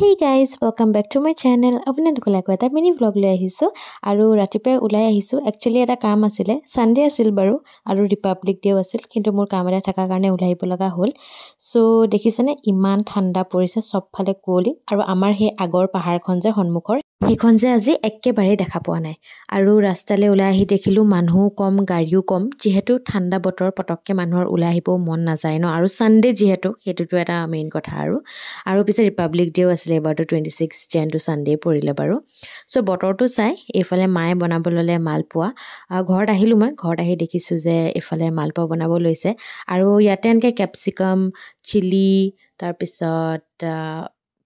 Hey guys, welcome back to my channel. আপোনালোকলৈ আকৌ এটা মিনি vlog লৈ আহিছো আৰু ৰাতিপুৱা ওলাই আহিছো। Actually এটা কাম আছিল, Sunday আছিল বাৰু আৰু ৰিপাব্লিক ডে আছিল, কিন্তু মোৰ কাম এটা থাকাৰ কাৰণে ওলাই আহিব লগা হ'ল। সো দেখিছেনে ইমান ঠাণ্ডা পৰিছে, সবফালে কুঁৱলী আৰু আমাৰ সেই আগৰ পাহাৰখন যে সন্মুখৰ সেইখন যে আজি একেবাৰে দেখা পোৱা নাই। আৰু ৰাস্তালৈ ওলাই আহি দেখিলো মানুহও কম, গাড়ীও কম, যেহেতু ঠাণ্ডা বতৰ পটককে মানুহৰ ওলাই আহিব মন নাযায় ন, আৰু সানডে যেহেতু সেইটোটো এটা মেইন কথা। আৰু পিছে ৰিপাব্লিক ডেও আছিলে, এবাৰটো 26 জানুৱাৰী টু সানডে পৰিলে বাৰু। সো বতৰটো চাই এইফালে মায়ে বনাব ল'লে মালপোৱা। ঘৰত আহিলোঁ, মই ঘৰত আহি দেখিছোঁ যে এইফালে মালপোৱা বনাব লৈছে। আৰু ইয়াতে এনেকৈ কেপচিকাম, চিলি, তাৰপিছত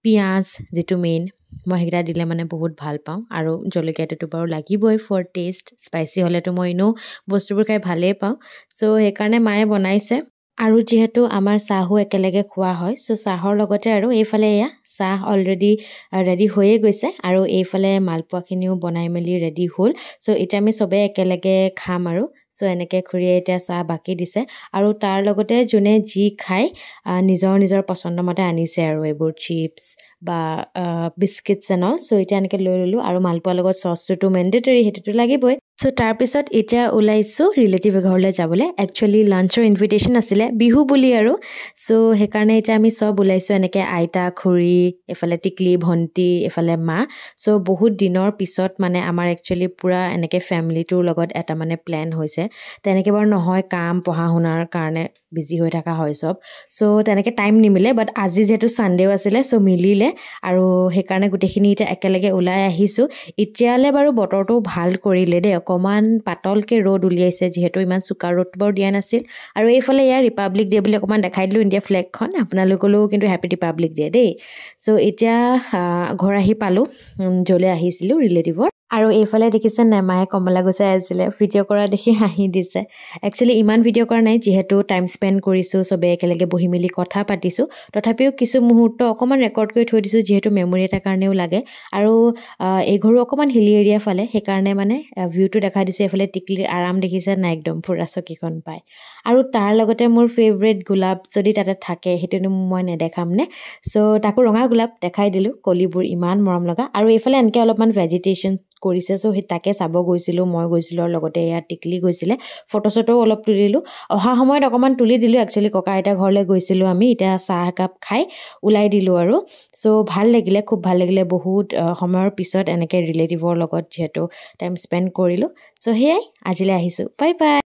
পিঁয়াজ যিটো মেইন, মই সেইকেইটা দিলে মানে বহুত ভাল পাওঁ। আৰু জলকীয়াটোতো বাৰু লাগিবই ফৰ টেষ্ট, স্পাইচি হ'লেতো মই এনেও বস্তুবোৰ খাই ভালেই পাওঁ। সো সেইকাৰণে মায়ে বনাইছে। আৰু যিহেতু আমাৰ চাহো একেলগে খোৱা হয়, সো চাহৰ লগতে আৰু এইফালে এয়া চাহ অলৰেডি ৰেডি হৈয়ে গৈছে, আৰু এইফালে মালপোৱাখিনিও বনাই মেলি ৰেডি হ'ল। সো এতিয়া আমি চবেই একেলগে খাম আৰু। সো এনেকৈ খুৰীয়ে এতিয়া চাহ বাকি দিছে, আৰু তাৰ লগতে যোনে যি খায় নিজৰ নিজৰ পচন্দ মতে আনিছে, আৰু এইবোৰ চিপছ বা বিস্কিটছ এণ্ড অল। সো এতিয়া এনেকৈ লৈ ল'লোঁ, আৰু মালপোৱাৰ লগত চচটোতো মেণ্ডেটৰী, সেইটোতো লাগিবই। সো তাৰপিছত এতিয়া ওলাইছোঁ ৰিলেটিভ ঘৰলৈ যাবলৈ। একচুৱেলি লাঞ্চৰ ইনভিটেশ্যন আছিলে, বিহু বুলি আৰু। সো সেইকাৰণে এতিয়া আমি চব ওলাইছোঁ, এনেকৈ আইতা, খুৰী, এইফালে টিকলি, ভণ্টি, এইফালে মা। সো বহুত দিনৰ পিছত মানে আমাৰ একচুৱেলি পূৰা এনেকৈ ফেমিলিটোৰ লগত এটা মানে প্লেন হৈছে। তেনেকৈ বাৰু নহয়, কাম পঢ়া শুনাৰ কাৰণে বিজি হৈ থকা হয় চব, সো তেনেকৈ টাইম নিমিলে। বাট আজি যিহেতু ছানডেও আছিলে, সো মিলিলে, আৰু সেইকাৰণে গোটেইখিনি এতিয়া একেলগে ওলাই আহিছোঁ। এতিয়ালৈ বাৰু বতৰটো ভাল কৰিলে দেই, অকণমান পাতলকৈ ৰ'দ উলিয়াইছে, যিহেতু ইমান চোকা ৰ'দটো বাৰু দিয়া নাছিল। আৰু এইফালে ইয়াৰ ৰিপাব্লিক ডে বুলি অকণমান দেখাই দিলোঁ, ইণ্ডিয়া ফ্লেগখন। আপোনালোকলৈও কিন্তু হেপী ৰিপাব্লিক ডে দেই। সো এতিয়া ঘৰ আহি পালোঁ, য'লৈ আহিছিলোঁ ৰিলেটিভৰ। আৰু এইফালে দেখিছে নাই, মায়ে কমলা গুচাই আছিলে, ভিডিঅ' কৰা দেখি হাঁহি দিছে। একচুৱেলি ইমান ভিডিঅ' কৰা নাই, যিহেতু টাইম স্পেণ্ড কৰিছোঁ, চবেই একেলগে বহি মেলি কথা পাতিছোঁ। তথাপিও কিছু মুহূৰ্ত অকণমান ৰেকৰ্ড কৰি থৈ দিছোঁ, যিহেতু মেমৰি এটাৰ কাৰণেও লাগে। আৰু এই ঘৰো অকণমান হিলি এৰিয়া ফালে, সেইকাৰণে মানে ভিউটো দেখাই দিছোঁ। এইফালে টিকলিৰ আৰাম দেখিছে নাই, একদম ফুৰা চকীখন পায়। আৰু তাৰ লগতে মোৰ ফেভৰেট গোলাপ যদি তাতে থাকে, সেইটোনো মই নেদেখাম নে। সো তাকো ৰঙা গোলাপ দেখাই দিলোঁ, কলিবোৰ ইমান মৰম লগা। আৰু এইফালে এনেকৈ অলপমান ভেজিটেশ্যন কৰিছে, সো সেই তাকে চাব গৈছিলোঁ, মই গৈছিলোঁ, আৰু লগতে ইয়াত টিকলি গৈছিলে। ফটো চটোও অলপ তুলিলোঁ, অহা সময়ত অকণমান তুলি দিলোঁ। একচুৱেলি ককা আইতা ঘৰলৈ গৈছিলোঁ আমি, এতিয়া চাহ একাপ খাই ওলাই দিলোঁ আৰু। সো ভাল লাগিলে, খুব ভাল লাগিলে, বহুত সময়ৰ পিছত এনেকৈ ৰিলেটিভৰ লগত যিহেতু টাইম স্পেণ্ড কৰিলোঁ। সো সেয়াই, আজিলৈ আহিছোঁ, বাই বাই।